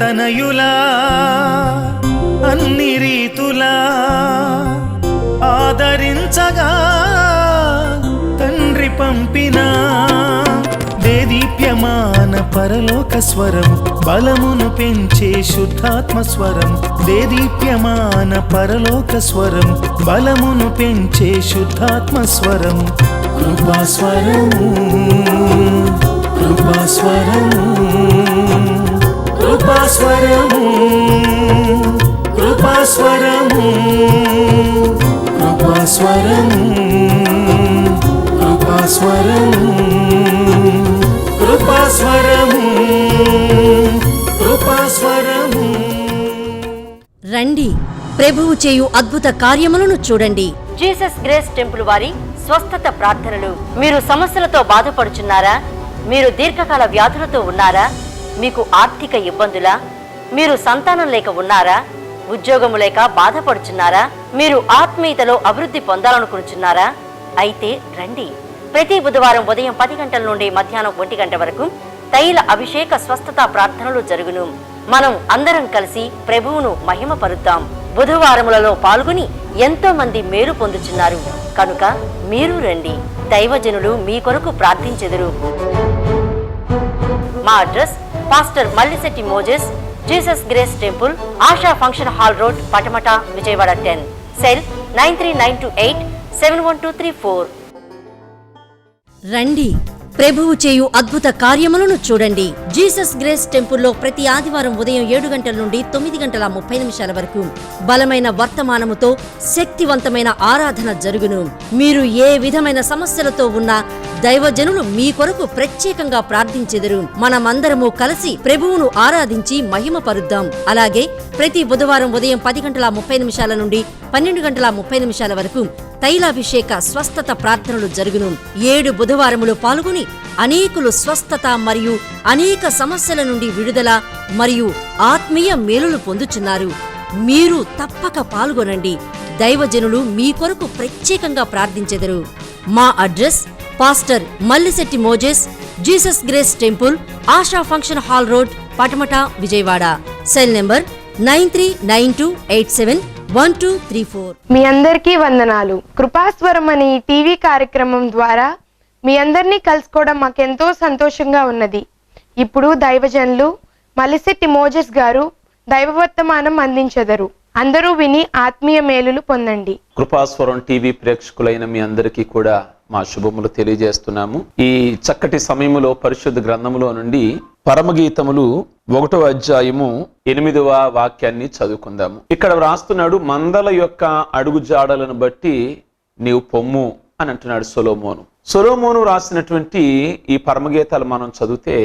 తనయులా అన్ని రీతులా ఆదరించగా తండ్రి పంపిన దేదీప్యమాన పరలోక స్వరం బలమును పెంచే శుద్ధాత్మ స్వరం దేదీప్యమాన పరలోక స్వరం బలమును పెంచే శుద్ధాత్మ స్వరం కృపాస్వరము కృపాస్వరము కృపాస్వరము కృపాస్వరము కృపాస్వరము కృపాస్వరము కృపాస్వరము కృపాస్వరము. రండి, ప్రభువు చేయు అద్భుత కార్యములను చూడండి. జీసస్ గ్రేస్ టెంపుల్ వారి స్వస్థత ప్రార్థనలు. మీరు సమస్యలతో బాధపడుచున్నారా? మీరు దీర్ఘకాల వ్యాధులతో ఉన్నారా? మీకు ఆర్థిక ఇబ్బందులా? మీరు సంతానం లేక ఉన్నారా? ఉద్యోగము లేక బాధపడుచున్నారా? మీరు ఆత్మీయతలో అభివృద్ధి పొందాలనుకుంటున్నారా? అయితే రండి. ప్రతి బుధవారం ఉదయం 10 గంటల నుండి మధ్యాహ్నం 1 గంట వరకు తైల అభిషేక స్వస్థత ప్రార్థనలు జరుగును. మనం అందరం కలిసి ప్రభువును మహిమపరుద్దాం. బుధవారములలో పాల్గొని ఎంతో మంది మేలు పొందుచున్నారు కనుక మీరు రండి. దైవజనులు మీ కొరకు ప్రార్థించెదరు. మా address pastor Mallisetti Moses, Jesus grace temple, ASHA function hall road, Patamata, Vijayawada 10. Cell 9392871234. రండి, ప్రభువు చేయు అద్భుత కార్యములను చూడండి. జీసస్ గ్రేస్ టెంపుల్లో ప్రతి ఆదివారం ఉదయం 7 గంటల నుండి 9:30 వరకు బలమైన వర్తమానముతో శక్తివంతమైన ఆరాధన జరుగును. మీరు ఏ విధమైన సమస్యలతో ఉన్నా దైవజనులు మీ కొరకు ప్రత్యేకంగా ప్రార్థించెదరు. మనమందరము కలిసి ప్రభువును ఆరాధించి మహిమపరుద్దాం. అలాగే ప్రతి బుధవారం ఉదయం 10:30 నుండి 12:30 వరకు తైలాభిషేక స్వస్థత ప్రార్థనలు జరుగును. 7 బుధవారములు పాల్గొని అనేకులు స్వస్థత మరియు అనేక సమస్యల నుండి విడుదల మరియు ఆత్మీయ మేలులు పొందుచున్నారు. మీరు తప్పక పాల్గొనండి. దైవజనులు మీ కొరకు ప్రత్యేకంగా ప్రార్థించెదరు. మా address pastor Mallisetti Moses, Jesus grace temple, ASHA function hall road, Patamata, Vijayawada. Cell number 9392871234. మీ అందరికీ వందనాలు. కృపాస్వరం అనే ఈ టీవీ కార్యక్రమం ద్వారా మీ అందరినీ కలుసుకోవడం మాకెంతో సంతోషంగా ఉన్నది. ఇప్పుడు దైవజనులు మల్లిశెట్టి మోజెస్ గారు దైవవర్తమానం అందించెదరు. అందరూ విని ఆత్మీయ మేలులు పొందండి. కృపాస్వరం టీవీ ప్రేక్షకులైన మీ అందరికీ కూడా మా శుభములు తెలియజేస్తున్నాము. ఈ చక్కటి సమయములో పరిశుద్ధ గ్రంథములో నుండి పరమగీతములు 1వ అధ్యాయము 8వ వాక్యాన్ని చదువుకుందాము. ఇక్కడ వ్రాస్తున్నాడు, మందల యొక్క అడుగు జాడలను బట్టి నీవు పొమ్ము అని అంటున్నాడు సొలొమోను. సొలొమోను రాసినటువంటి ఈ పరమగీతాలు మనం చదివితే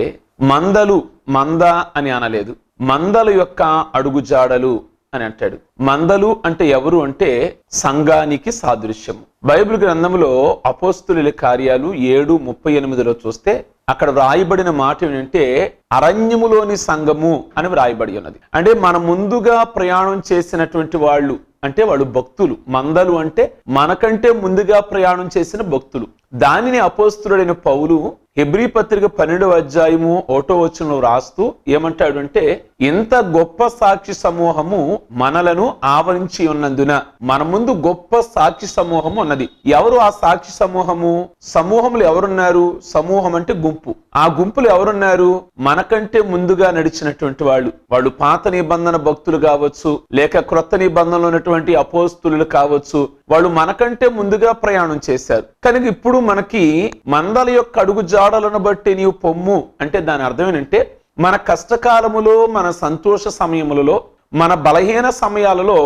మందలు, మంద అని అనలేదు, మందల యొక్క అడుగు జాడలు అని అంటాడు. మందలు అంటే ఎవరు అంటే సంఘానికి సాదృశ్యము. బైబిల్ గ్రంథంలో అపోస్తుల కార్యాలు 7:38 చూస్తే అక్కడ వ్రాయబడిన మాట ఏంటంటే అరణ్యములోని సంఘము అని వ్రాయబడి ఉన్నది. అంటే మన ముందుగా ప్రయాణం చేసినటువంటి వాళ్ళు అంటే వాళ్ళు భక్తులు. మందలు అంటే మనకంటే ముందుగా ప్రయాణం చేసిన భక్తులు. దానిని అపోస్తులుడైన పౌలు హెబ్రీ పత్రిక 12వ అధ్యాయము 1వ వచనంలో రాస్తూ ఏమంటాడు అంటే, ఇంత గొప్ప సాక్షి సమూహము మనలను ఆవరించి ఉన్నందున మన ముందు గొప్ప సాక్షి సమూహము ఉన్నది. ఎవరు ఆ సాక్షి సమూహము? సమూహములు ఎవరున్నారు? సమూహం అంటే గుంపు. ఆ గుంపులు ఎవరున్నారు? మనకంటే ముందుగా నడిచినటువంటి వాళ్ళు. వాళ్ళు పాత నిబంధన భక్తులు కావచ్చు, లేక క్రొత్త నిబంధనలో ఉన్నటువంటి అపోస్తులు కావచ్చు. వాళ్ళు మనకంటే ముందుగా ప్రయాణం చేశారు. కనుక ఇప్పుడు మనకి మందల యొక్క అడుగు జాడలను బట్టి నీవు పొమ్ము అంటే దాని అర్థం ఏంటంటే, మన కష్టకాలములో, మన సంతోష సమయములలో, మన బలహీన సమయాలలో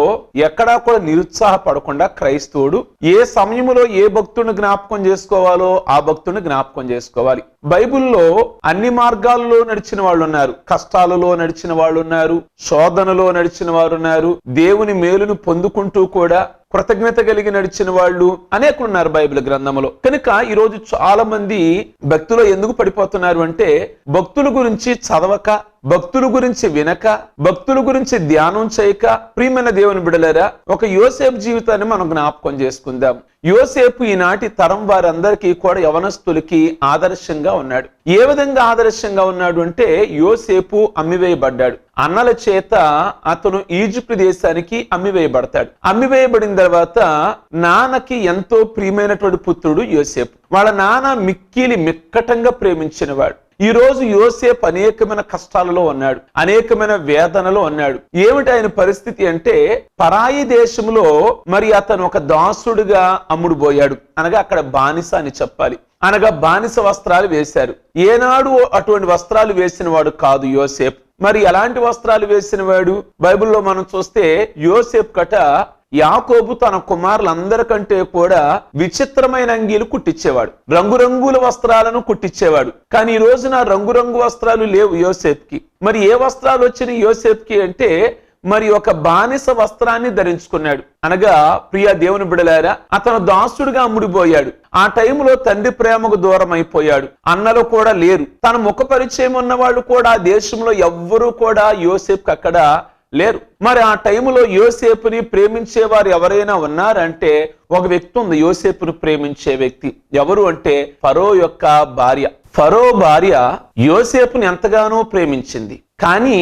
ఎక్కడా కూడా నిరుత్సాహపడకుండా క్రైస్తవుడు ఏ సమయములో ఏ భక్తుడిని జ్ఞాపకం చేసుకోవాలో ఆ భక్తుడిని జ్ఞాపకం చేసుకోవాలి. బైబిల్లో అన్ని మార్గాలలో నడిచిన వాళ్ళు ఉన్నారు. కష్టాలలో నడిచిన వాళ్ళు ఉన్నారు, శోధనలో నడిచిన వారు ఉన్నారు, దేవుని మేలును పొందుకుంటూ కూడా కృతజ్ఞత కలిగి నడిచిన వాళ్ళు అనేకులు ఉన్నారు బైబిల్ గ్రంథంలో. కనుక ఈరోజు చాలా మంది భక్తులు ఎందుకు పడిపోతున్నారు అంటే, భక్తుల గురించి చదవక, భక్తుల గురించి వినక, భక్తుల గురించి ధ్యానం చేయక, ప్రియమైన దేవుని బిడ్డలారా, ఒక యోసేపు జీవితాన్ని మనం జ్ఞాపకం చేసుకుందాం. యోసేపు ఈనాటి తరం వారందరికీ కూడా యవనస్తులకి ఆదర్శంగా ఉన్నాడు. ఏ విధంగా ఆదర్శంగా ఉన్నాడు అంటే, యోసేపు అమ్మివేయబడ్డాడు. అన్నల చేత అతను ఈజిప్ట్ దేశానికి అమ్మివేయబడతాడు. అమ్మివేయబడిన తర్వాత నాన్నకి ఎంతో ప్రియమైనటువంటి పుత్రుడు యోసేపు. వాళ్ళ నాన్న మిక్కిలి మిక్కటంగా ప్రేమించినవాడు. ఈ రోజు యోసేపు అనేకమైన కష్టాలలో ఉన్నాడు, అనేకమైన వేదనలో ఉన్నాడు. ఏమిటి ఆయన పరిస్థితి అంటే, పరాయి దేశంలో మరి అతను ఒక దాసుడుగా అమ్ముడుపోయాడు. అనగా అక్కడ బానిస అని చెప్పాలి. అనగా బానిస వస్త్రాలు వేశారు. ఏనాడు అటువంటి వస్త్రాలు వేసిన వాడు కాదు యోసేపు. మరి ఎలాంటి వస్త్రాలు వేసిన వాడు? బైబిల్లో మనం చూస్తే యోసేపు కట యాకోబు తన కుమారులందరికంటే కూడా విచిత్రమైన అంగీలు కుట్టించేవాడు, రంగురంగుల వస్త్రాలను కుట్టించేవాడు. కానీ ఈ రోజున రంగురంగు వస్త్రాలు లేవు యోసేపుకి. మరి ఏ వస్త్రాలు వచ్చినాయి యోసేపుకి అంటే, మరి ఒక బానిస వస్త్రాన్ని ధరించుకున్నాడు. అనగా ప్రియ దేవుని బిడలారా, అతను దాసుడుగా అమ్ముడిపోయాడు. ఆ టైంలో తండ్రి ప్రేమకు దూరం అయిపోయాడు. అన్నలు కూడా లేరు. తన ముఖ పరిచయం ఉన్న వాళ్ళు కూడా దేశంలో ఎవ్వరూ కూడా యోసేపుకి అక్కడ లేరు. మరి ఆ టైంలో యోసేపుని ప్రేమించేవారు ఎవరైనా ఉన్నారంటే, ఒక వ్యక్తి ఉంది యోసేపును ప్రేమించే వ్యక్తి. ఎవరు అంటే, ఫరో యొక్క భార్య. ఫరో భార్య యోసేపుని ఎంతగానో ప్రేమించింది. కానీ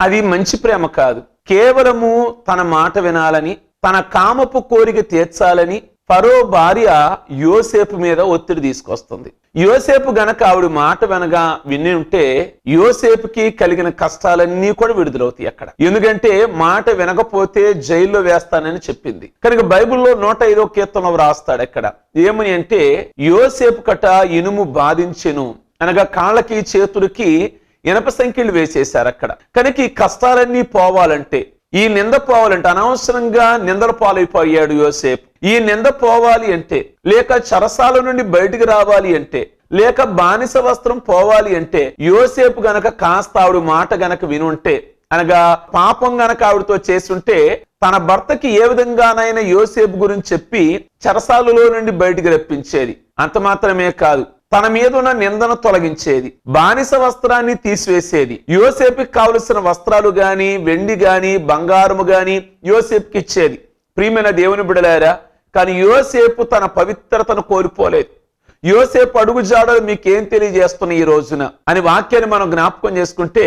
అది మంచి ప్రేమ కాదు. కేవలము తన మాట వినాలని, తన కామపు కోరిక తీర్చాలని ఫరో భార్య యోసేపు మీద ఒత్తిడి తీసుకొస్తుంది. యోసేపు గనక ఆవిడ మాట వెనగా విని ఉంటే యోసేపుకి కలిగిన కష్టాలన్నీ కూడా విడుదలవుతాయి అక్కడ. ఎందుకంటే మాట వినకపోతే జైల్లో వేస్తానని చెప్పింది. కనుక బైబిల్లో 105వ కీర్తనలో రాస్తాడు అక్కడ ఏమని అంటే, యోసేపు కట ఇనుము బాధించెను, అనగా కాళ్ళకి చేతులకి ఇనప సంఖ్యలు వేసేశారు అక్కడ. కనుక ఈ కష్టాలన్నీ పోవాలంటే, ఈ నింద పోవాలంటే, అనవసరంగా నిందల పాలైపోయాడు యోసేపు. ఈ నింద పోవాలి అంటే, లేక చెరసాల నుండి బయటికి రావాలి అంటే, లేక బానిస వస్త్రం పోవాలి అంటే, యోసేపు గనక కాస్త ఆవిడ మాట గనక వినుంటే, అనగా పాపం గనక ఆవిడతో చేసుంటే, తన భర్తకి ఏ విధంగానైనా యోసేపు గురించి చెప్పి చెరసాలలో నుండి బయటికి రప్పించేది. అంత మాత్రమే కాదు, తన మీద ఉన్న నిందను తొలగించేది, బానిస వస్త్రాన్ని తీసివేసేది. యోసేపుకి కావలసిన వస్త్రాలు గాని, వెండి గాని, బంగారము గాని యోసేపుకి ఇచ్చేది. ప్రియమైన దేవుని బిడలారా, కానీ యోసేపు తన పవిత్రతను కోల్పోలేదు. యోసేపు అడుగు జాడలు మీకేం తెలియజేస్తున్నాయి ఈ రోజున అని వాక్యాన్ని మనం జ్ఞాపకం చేసుకుంటే,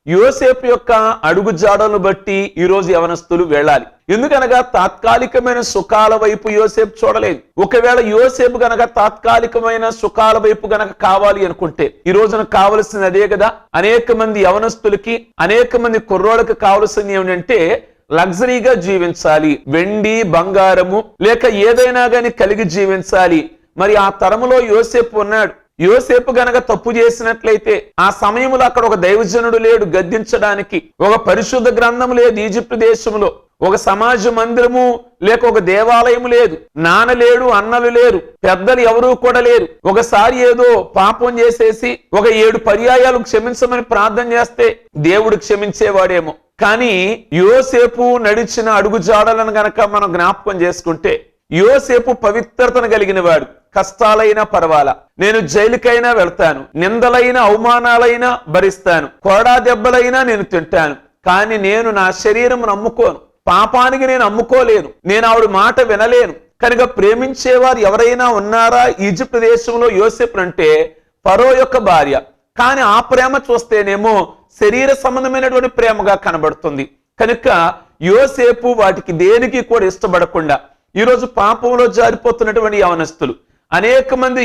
యోసేపు యొక్క అడుగు జాడలను బట్టి ఈ రోజు యవనస్తులు వెళ్ళాలి. ఎందుకనగా తాత్కాలికమైన సుఖాల వైపు యోసేపు చూడలేదు. ఒకవేళ యోసేపు గనక తాత్కాలికమైన సుఖాల వైపు గనక కావాలి అనుకుంటే, ఈ రోజున కావలసింది అదే కదా. అనేక మంది యవనస్తులకి, అనేక మంది కుర్రోళ్ళకి కావలసింది ఏమిటంటే, లగ్జరీగా జీవించాలి, వెండి బంగారము లేక ఏదైనా గాని కలిగి జీవించాలి. మరి ఆ తరములో యోసేపు ఉన్నాడు. యోసేపు గనక తప్పు చేసినట్లయితే, ఆ సమయంలో అక్కడ ఒక దైవజనుడు లేడు గద్దించడానికి, ఒక పరిశుద్ధ గ్రంథం లేదు ఈజిప్టు దేశంలో, ఒక సమాజ మందిరము లేక ఒక దేవాలయం లేదు, నాన్న లేడు, అన్నలు లేరు, పెద్దలు ఎవరూ కూడా లేరు. ఒకసారి ఏదో పాపం చేసేసి ఒక 7 పర్యాయాలు క్షమించమని ప్రార్థన చేస్తే దేవుడు క్షమించేవాడేమో. కానీ యోసేపు నడిచిన అడుగు జాడలను గనక మనం జ్ఞాపకం చేసుకుంటే, యోసేపు పవిత్రతను కలిగిన వాడు. కష్టాలైనా పర్వాలా, నేను జైలుకైనా వెళ్తాను, నిందలైన అవమానాలైనా భరిస్తాను, కొరడా దెబ్బలైనా నేను తింటాను, కానీ నేను నా శరీరం నమ్ముకోను, పాపానికి నేను అమ్ముకోలేను, నేను ఆవిడ మాట వినలేను. కనుక ప్రేమించేవారు ఎవరైనా ఉన్నారా ఈజిప్ట్ దేశంలో యోసేపు అంటే? ఫరో యొక్క భార్య. కానీ ఆ ప్రేమ చూస్తేనేమో శరీర సంబంధమైనటువంటి ప్రేమగా కనబడుతుంది. కనుక యోసేపు వాటికి దేనికి కూడా ఇష్టపడకుండా ఈరోజు పాపంలో జారిపోతున్నటువంటి యవనస్తులు, అనేక మంది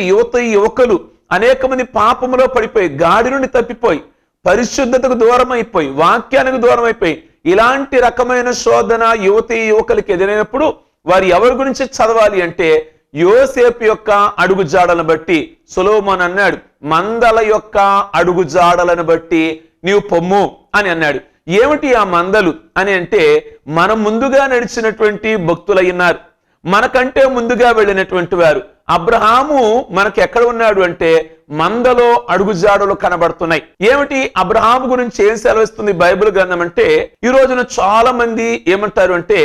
యువకులు అనేక మంది పాపంలో పడిపోయి, గాడి నుండి తప్పిపోయి, పరిశుద్ధతకు దూరం అయిపోయి, వాక్యానికి దూరం అయిపోయి, ఇలాంటి రకమైన శోధన యువకులకి ఎదురైనప్పుడు వారు ఎవరి గురించి చదవాలి అంటే, యోసేపు యొక్క అడుగు జాడలను బట్టి. సొలొమోను అన్నాడు, మందల యొక్క అడుగు జాడలను బట్టి నీవు పొమ్ము అని అన్నాడు. ఏమిటి ఆ మందలు అని అంటే, మనం ముందుగా నడిచినటువంటి భక్తులయ్యున్నారు, మనకంటే ముందుగా వెళ్ళినటువంటి వారు. అబ్రహాము మనకు ఎక్కడ ఉన్నాడు అంటే, మందలో అడుగుజాడలు కనబడుతున్నాయి. ఏమిటి అబ్రహాము గురించి ఏం సెలవిస్తుంది బైబిల్ గ్రంథం అంటే, ఈ రోజున చాలా మంది ఏమంటారు అంటే,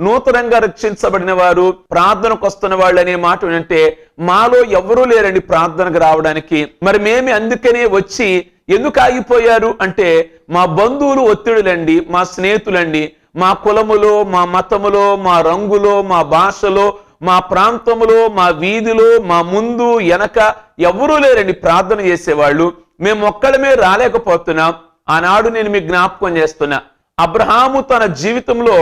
నూతనంగా రక్షించబడిన వారు, ప్రార్థనకు వస్తున్న వాళ్ళు అనే మాట అంటే, మాలో ఎవరూ లేరండి ప్రార్థనకు రావడానికి, మరి మేమే అందుకనే వచ్చి ఎందుకు ఆగిపోయారు అంటే, మా బంధువులు ఒత్తిడులండి, మా స్నేహితులండి, మా కులములో, మా మతములో, మా రంగులో, మా భాషలో, మా ప్రాంతములో, మా వీధిలో, మా ముందు వెనక ఎవరూ లేరండి ప్రార్థన చేసేవాళ్ళు. మేము ఒక్కడమే రాలేకపోతున్నాం. ఆనాడు నేను మీకు జ్ఞాపకం చేస్తున్నా, అబ్రహాము తన జీవితంలో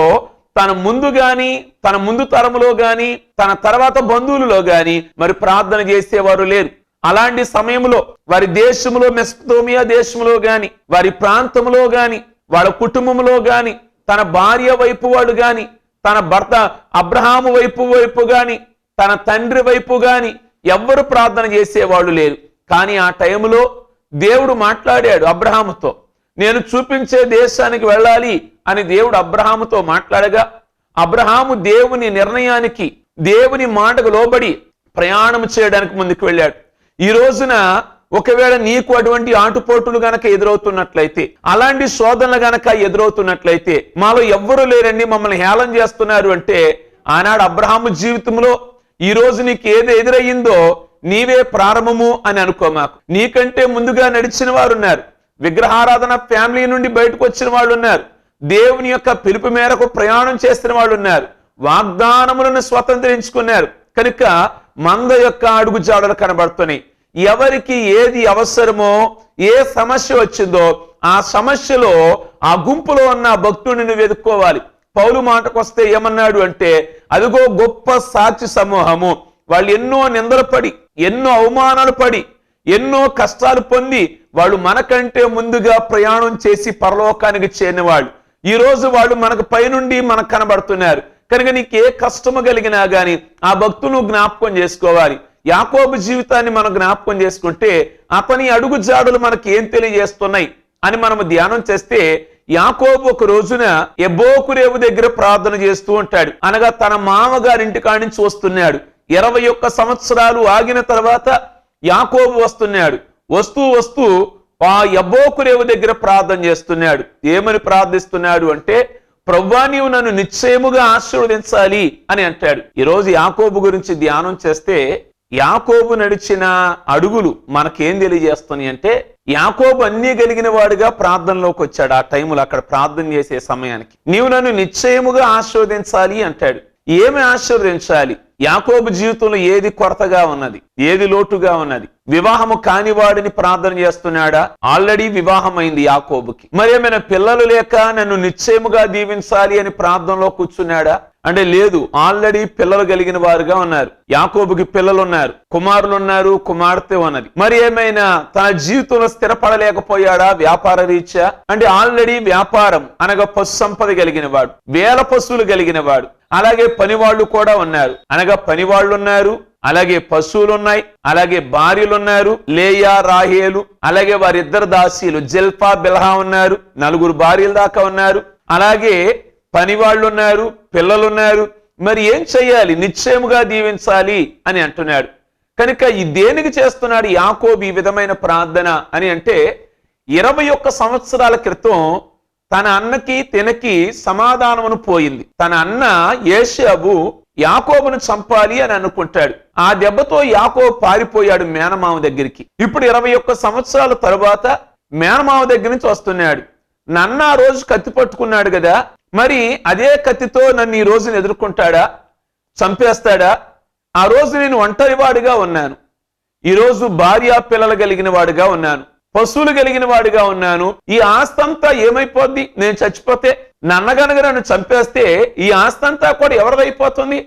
తన ముందు గాని, తన ముందు తరములో గాని, తన తర్వాత బంధువులలో గాని మరి ప్రార్థన చేసేవారు లేరు. అలాంటి సమయంలో వారి దేశంలో, మెసొపొతేమియా దేశంలో గాని, వారి ప్రాంతంలో గాని, వాళ్ళ కుటుంబంలో గాని, తన భార్య వైపు వాడు గాని, తన భర్త అబ్రహాము వైపు గాని, తన తండ్రి వైపు గాని ఎవ్వరు ప్రార్థన చేసేవాళ్ళు లేరు. కానీ ఆ టైంలో దేవుడు మాట్లాడాడు అబ్రహాముతో. నేను చూపించే దేశానికి వెళ్ళాలి అని దేవుడు అబ్రహాముతో మాట్లాడగా, అబ్రహాము దేవుని నిర్ణయానికి, దేవుని మాటకు లోబడి ప్రయాణం చేయడానికి ముందుకు వెళ్ళాడు. ఈ రోజున ఒకవేళ నీకు అటువంటి ఆటుపోటులు గనక ఎదురవుతున్నట్లయితే, అలాంటి శోధనలు గనక ఎదురవుతున్నట్లయితే, మాలో ఎవ్వరూ లేరండి, మమ్మల్ని హేళన చేస్తున్నారు అంటే, ఆనాడు అబ్రహాము జీవితంలో ఈ రోజు నీకు ఏది ఎదురయ్యిందో నీవే ప్రారంభము అని అనుకోమాకు. నీకంటే ముందుగా నడిచిన వారు ఉన్నారు, విగ్రహారాధన ఫ్యామిలీ నుండి బయటకు వచ్చిన వాళ్ళు ఉన్నారు, దేవుని యొక్క పిలుపు మేరకు ప్రయాణం చేసిన వాళ్ళు ఉన్నారు, వాగ్దానములను స్వతంత్రించుకున్నారు. కనుక మంద యొక్క అడుగు జాడలు కనబడుతున్నాయి. ఎవరికి ఏది అవసరమో, ఏ సమస్య వచ్చిందో ఆ సమస్యలో ఆ గుంపులో ఉన్న భక్తుడిని వెతుక్కోవాలి. పౌలు మాటకు వస్తే ఏమన్నాడు అంటే, అదిగో గొప్ప సాక్షి సమూహము, వాళ్ళు ఎన్నో నిందలు పడి, ఎన్నో అవమానాలు పడి, ఎన్నో కష్టాలు పొంది వాళ్ళు మనకంటే ముందుగా ప్రయాణం చేసి పరలోకానికి చేరిన వాళ్ళు. ఈ రోజు వాళ్ళు మనకు పైనుండి మనకు కనబడుతున్నారు. కనుక నీకు ఏ కష్టము కలిగినా గాని ఆ భక్తును జ్ఞాపకం చేసుకోవాలి. యాకోబు జీవితాన్ని మనం జ్ఞాపకం చేసుకుంటే అతని అడుగు జాడులు మనకి ఏం తెలియజేస్తున్నాయి అని మనము ధ్యానం చేస్తే, యాకోబు ఒక రోజున ఎబ్బోకురేవు దగ్గర ప్రార్థన చేస్తూ ఉంటాడు. అనగా తన మామగారింటి కాడి నుంచి వస్తున్నాడు. 21 సంవత్సరాలు ఆగిన తర్వాత యాకోబు వస్తున్నాడు. వస్తూ ఆ ఎబ్బోకురేవు దగ్గర ప్రార్థన చేస్తున్నాడు. ఏమని ప్రార్థిస్తున్నాడు అంటే, ప్రభువా నీవు నన్ను నిశ్చయముగా ఆశీర్వదించాలి అని అంటాడు. ఈరోజు యాకోబు గురించి ధ్యానం చేస్తే, యాకోబు నడిచిన అడుగులు మనకేం తెలియజేస్తున్నాయి అంటే, యాకోబు అన్నీ కలిగిన వాడుగా ప్రార్థనలోకి వచ్చాడు. ఆ టైంలో అక్కడ ప్రార్థన చేసే సమయానికి నీవు నన్ను నిశ్చయముగా ఆశీర్వదించాలి అంటాడు. ఏమి ఆశీర్వదించాలి? యాకోబు జీవితంలో ఏది కొరతగా ఉన్నది, ఏది లోటుగా ఉన్నది? వివాహము కానివాడిని ప్రార్థన చేస్తున్నాడా? ఆల్రెడీ వివాహం అయింది యాకోబుకి. మరి ఏమైనా పిల్లలు లేక నన్ను నిశ్చయముగా దీవించాలి అని ప్రార్థనలో కూర్చున్నాడా అంటే లేదు. ఆల్రెడీ పిల్లలు కలిగిన వారుగా ఉన్నారు. యాకోబుకి పిల్లలు ఉన్నారు, కుమారులు ఉన్నారు, కుమార్తె ఉన్నది. మరి ఏమైనా తన జీవితంలో స్థిరపడలేకపోయాడా వ్యాపార రీత్యా అంటే? ఆల్రెడీ వ్యాపారం అనగా పశు సంపద కలిగిన వాడు, వేల పశువులు కలిగిన వాడు. అలాగే పనివాళ్లు కూడా ఉన్నారు, అనగా పనివాళ్లు ఉన్నారు, అలాగే పశువులు ఉన్నాయి, అలాగే భార్యలు ఉన్నారు, లేయా రాహేలు, అలాగే వారిద్దరు దాసీలు జెల్ఫా బిల్హా ఉన్నారు, 4 భార్యల దాకా ఉన్నారు, అలాగే పనివాళ్ళు ఉన్నారు, పిల్లలున్నారు. మరి ఏం చెయ్యాలి? నిశ్చయముగా దీవించాలి అని అంటున్నాడు. కనుక ఈ దేనికి చేస్తున్నాడు యాకోబు ఈ విధమైన ప్రార్థన అని అంటే, 21 సంవత్సరాల క్రితం తన అన్నకి తినకి సమాధానమును పోయింది. తన అన్న ఏశావు యాకోబును చంపాలి అని అనుకుంటాడు. ఆ దెబ్బతో యాకోబు పారిపోయాడు మేనమామ దగ్గరికి. ఇప్పుడు 21 సంవత్సరాల తరువాత మేనమామ దగ్గర నుంచి వస్తున్నాడు. నన్న ఆ రోజు కత్తి పట్టుకున్నాడు కదా, మరి అదే కత్తితో నన్ను ఈ రోజును ఎదుర్కొంటాడా, చంపేస్తాడా? ఆ రోజు నేను ఒంటరివాడిగా ఉన్నాను, ఈరోజు భార్య పిల్లలు కలిగిన వాడిగా ఉన్నాను, పశువులు కలిగిన వాడిగా ఉన్నాను. ఈ ఆస్తంతా ఏమైపోద్ది నేను చచ్చిపోతే? నన్నగనగ నన్ను చంపేస్తే ఈ ఆస్తంతా కూడా ఎవరిదైపోతుంది?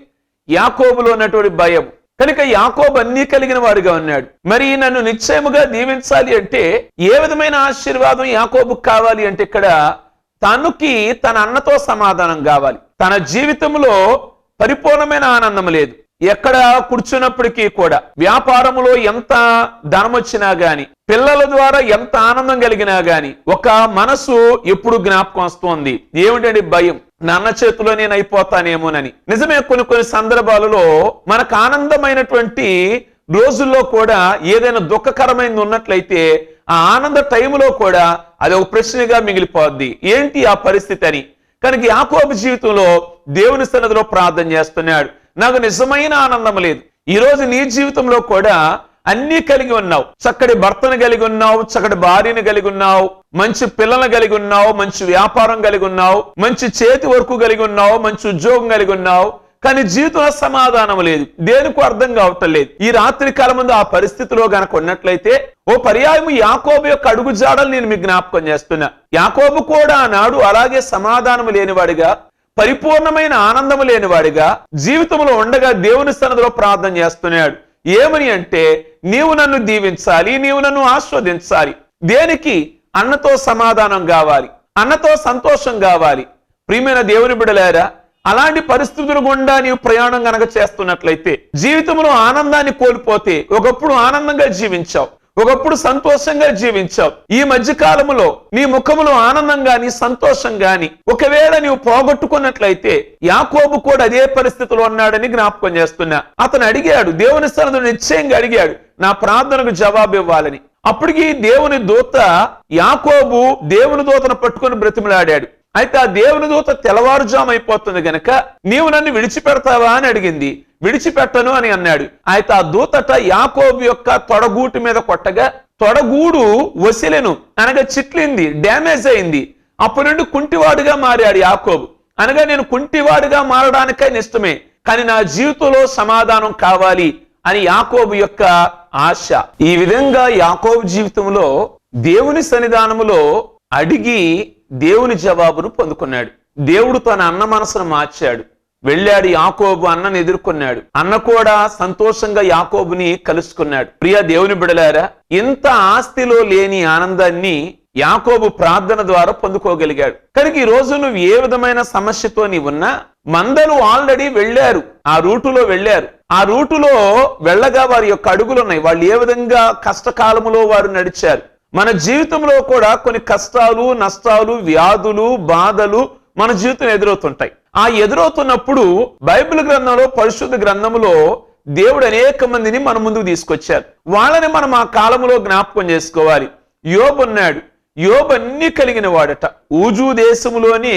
యాకోబులో ఉన్నటువంటి భయం. కనుక యాకోబు అన్నీ కలిగిన వాడిగా ఉన్నాడు. మరి నన్ను నిశ్చయముగా దీవించాలి అంటే ఏ విధమైన ఆశీర్వాదం యాకోబుకు కావాలి అంటే, ఇక్కడ తనకి తన అన్నతో సమాధానం కావాలి. తన జీవితంలో పరిపూర్ణమైన ఆనందం లేదు. ఎక్కడ కూర్చున్నప్పటికీ కూడా, వ్యాపారంలో ఎంత ధనం వచ్చినా గాని, పిల్లల ద్వారా ఎంత ఆనందం కలిగినా గాని, ఒక మనసు ఎప్పుడు జ్ఞాపకం వస్తుంది. ఏమిటండి? భయం. నాన్న చేతిలో నేను అయిపోతానేమోనని. నిజమే, కొన్ని సందర్భాలలో మనకు ఆనందమైనటువంటి రోజుల్లో కూడా ఏదైనా దుఃఖకరమైనది ఉన్నట్లయితే ఆ ఆనంద టైంలో కూడా అది ఒక ప్రశ్నగా మిగిలిపోద్ది. ఏంటి ఆ పరిస్థితి అని. కనుక యాకోబు జీవితంలో దేవుని సన్నిధిలో ప్రార్థన చేస్తున్నాడు. నాకు నిజమైన ఆనందం లేదు. ఈ రోజు నీ జీవితంలో కూడా అన్నీ కలిగి ఉన్నావు. చక్కటి భర్తను కలిగి ఉన్నావు, చక్కటి భార్యను కలిగి ఉన్నావు, మంచి పిల్లలను కలిగి ఉన్నావు, మంచి వ్యాపారం కలిగి ఉన్నావు, మంచి చేతి వర్క్ కలిగి ఉన్నావు, మంచి ఉద్యోగం కలిగి ఉన్నావు. కానీ జీవితంలో సమాధానం లేదు, దేనికి అర్థం కావటం లేదు. ఈ రాత్రి కాలం ముందు ఆ పరిస్థితిలో గనక ఉన్నట్లయితే ఓ పర్యాయం యాకోబు యొక్క అడుగు జాడలు నేను మీకు జ్ఞాపకం చేస్తున్నా. యాకోబు కూడా ఆనాడు అలాగే సమాధానం లేనివాడిగా, పరిపూర్ణమైన ఆనందం లేనివాడిగా జీవితంలో ఉండగా దేవుని సన్నిధిలో ప్రార్థన చేస్తున్నాడు. ఏమని అంటే, నీవు నన్ను దీవించాలి, నీవు నన్ను ఆస్వాదించాలి. దేనికి? అన్నతో సమాధానం కావాలి, అన్నతో సంతోషం కావాలి. ప్రియమైన దేవుని బిడ్డలారా, అలాంటి పరిస్థితులు గుండా నీవు ప్రయాణం గనక చేస్తున్నట్లయితే, జీవితంలో ఆనందాన్ని కోల్పోతే, ఒకప్పుడు ఆనందంగా జీవించావు, ఒకప్పుడు సంతోషంగా జీవించావు. ఈ మధ్య కాలంలో నీ ముఖములో ఆనందం గాని సంతోషం గాని ఒకవేళ నీవు పోగొట్టుకున్నట్లయితే, యాకోబు కూడా అదే పరిస్థితిలో ఉన్నాడని జ్ఞాపకం చేస్తున్నా. అతను అడిగాడు, దేవుని సన్నిధిలో నిశ్చయంగా అడిగాడు, నా ప్రార్థనకు జవాబు ఇవ్వాలని. అప్పటికి దేవుని దూత యాకోబు దేవుని దూతను పట్టుకొని బ్రతిమలాడాడు. అయితే ఆ దేవుని దూత తెల్లవారుజాము అయిపోతుంది గనక నీవు నన్ను విడిచిపెడతావా అని అడిగింది. విడిచిపెట్టను అని అన్నాడు. అయితే ఆ దూతట యాకోబు యొక్క తొడగూటి మీద కొట్టగా తొడగూడు వసిలెను, అనగా చిట్లింది, డ్యామేజ్ అయింది. అప్పటి నుండి కుంటివాడుగా మారాడు యాకోబు. అనగా నేను కుంటివాడుగా మారడానికై ఇష్టమే, కానీ నా జీవితంలో సమాధానం కావాలి అని యాకోబు యొక్క ఆశ. ఈ విధంగా యాకోబు జీవితంలో దేవుని సన్నిధానములో అడిగి దేవుని జవాబును పొందుకున్నాడు. దేవుడు తన అన్న మనసును మార్చాడు. వెళ్ళాడు, యాకోబు అన్నను ఎదుర్కొన్నాడు. అన్న కూడా సంతోషంగా యాకోబుని కలుసుకున్నాడు. ప్రియ దేవుని బిడలారా, ఇంత ఆస్తిలో లేని ఆనందాన్ని యాకోబు ప్రార్థన ద్వారా పొందుకోగలిగాడు. కనుక ఈ రోజు నువ్వు ఏ విధమైన సమస్యతో నీవున్నా, మందలు ఆల్రెడీ వెళ్ళారు, ఆ రూటులో వెళ్ళారు. ఆ రూటులో వెళ్ళగా వారి యొక్క అడుగులున్నాయి. వాళ్ళు ఏ విధంగా కష్టకాలములో వారు నడిచారు. మన జీవితంలో కూడా కొన్ని కష్టాలు, నష్టాలు, వ్యాధులు, బాధలు మన జీవితం ఎదురవుతుంటాయి. ఆ ఎదురవుతున్నప్పుడు బైబిల్ గ్రంథంలో, పరిశుద్ధ గ్రంథంలో దేవుడు అనేక మందిని మన ముందుకు తీసుకొచ్చారు. వాళ్ళని మనం ఆ కాలంలో జ్ఞాపకం చేసుకోవాలి. యోబు ఉన్నాడు. యోబు అన్ని కలిగిన వాడట. ఊజు దేశములోని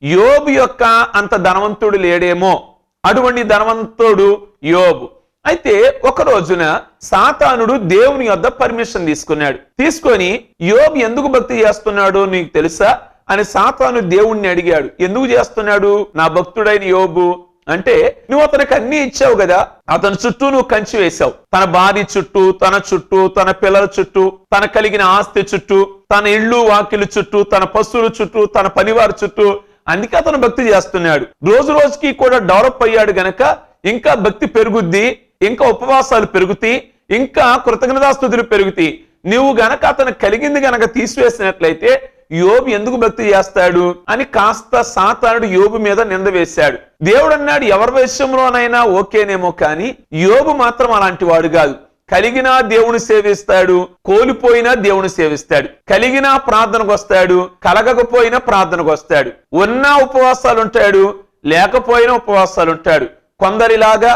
యోబు యొక్క అంత ధనవంతుడు లేడేమో, అటువంటి ధనవంతుడు యోబు. అయితే ఒక రోజున సాతానుడు దేవుని యొద్ద పర్మిషన్ తీసుకున్నాడు. తీసుకొని యోబు ఎందుకు భక్తి చేస్తున్నాడో నీకు తెలుసా అని సాతాను దేవుణ్ణి అడిగాడు. ఎందుకు చేస్తున్నాడు నా భక్తుడైన యోబు అంటే, నువ్వు అతనికి అన్ని ఇచ్చావు కదా, అతని చుట్టూ నువ్వు కంచి వేశావు. తన భార్య చుట్టూ, తన చుట్టూ, తన పిల్లల చుట్టూ, తన కలిగిన ఆస్తి చుట్టూ, తన ఇళ్ళు వాకిలు చుట్టూ, తన పశువుల చుట్టూ, తన పనివారి చుట్టూ. అందుకే అతను భక్తి చేస్తున్నాడు. రోజు రోజుకి కూడా డెవలప్ అయ్యాడు గనక ఇంకా భక్తి పెరుగుద్ది, ఇంకా ఉపవాసాలు పెరుగుతాయి, ఇంకా కృతజ్ఞతాస్తుతులు పెరుగుతాయి. నువ్వు గనక అతను కలిగింది గనక తీసివేసినట్లయితే యోబు ఎందుకు భక్తి చేస్తాడు అని కాస్త సాతానుడు యోబు మీద నింద వేశాడు. దేవుడు అన్నాడు, ఎవరి విషయంలోనైనా ఓకేనేమో, కానీ యోబు మాత్రం అలాంటి వాడు కాదు. కలిగినా దేవుని సేవిస్తాడు, కోల్పోయినా దేవుని సేవిస్తాడు. కలిగినా ప్రార్థనకు వస్తాడు, కలగకపోయినా ప్రార్థనకు వస్తాడు. ఉన్నా ఉపవాసాలు ఉంటాడు, లేకపోయినా ఉపవాసాలు ఉంటాడు. కొందరిలాగా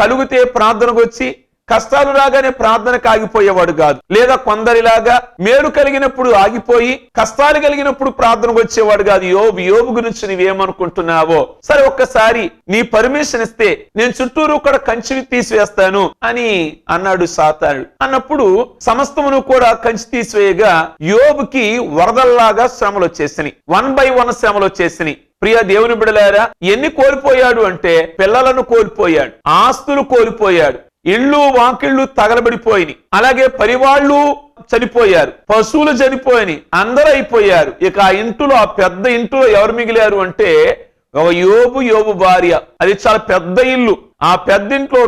కలుగుతే ప్రార్థనకు వచ్చి కష్టాలు రాగానే ప్రార్థనకు ఆగిపోయేవాడు కాదు. లేదా కొందరిలాగా మేలు కలిగినప్పుడు ఆగిపోయి కష్టాలు కలిగినప్పుడు ప్రార్థనకు వచ్చేవాడు కాదు. యోబు గురించి నువ్వేమనుకుంటున్నావో, సరే ఒక్కసారి నీ పర్మిషన్ ఇస్తే నేను చుట్టూరు కూడా కంచి తీసివేస్తాను అని అన్నాడు సాతానుడు. అన్నప్పుడు సమస్తమును కూడా కంచి తీసివేయగా యోబుకి వరదల్లాగా శ్రమలు వచ్చేసినాయి. 1 by 1 శ్రమలు వచ్చేసినాయి. ప్రియ దేవుని బిడలారా, ఎన్ని కోల్పోయాడు అంటే, పిల్లలను కోల్పోయాడు, ఆస్తులు కోల్పోయాడు, ఇళ్ళు వాకిళ్ళు తగలబడిపోయినాయి, అలాగే పరివాళ్ళు చనిపోయారు, పశువులు చనిపోయినాయి, అందరూ అయిపోయారు. ఇక ఆ ఇంట్లో, ఆ పెద్ద ఇంట్లో ఎవరు మిగిలారు అంటే ఒక యోబు భార్య. అది చాలా పెద్ద ఇల్లు. ఆ పెద్ద ఇంట్లో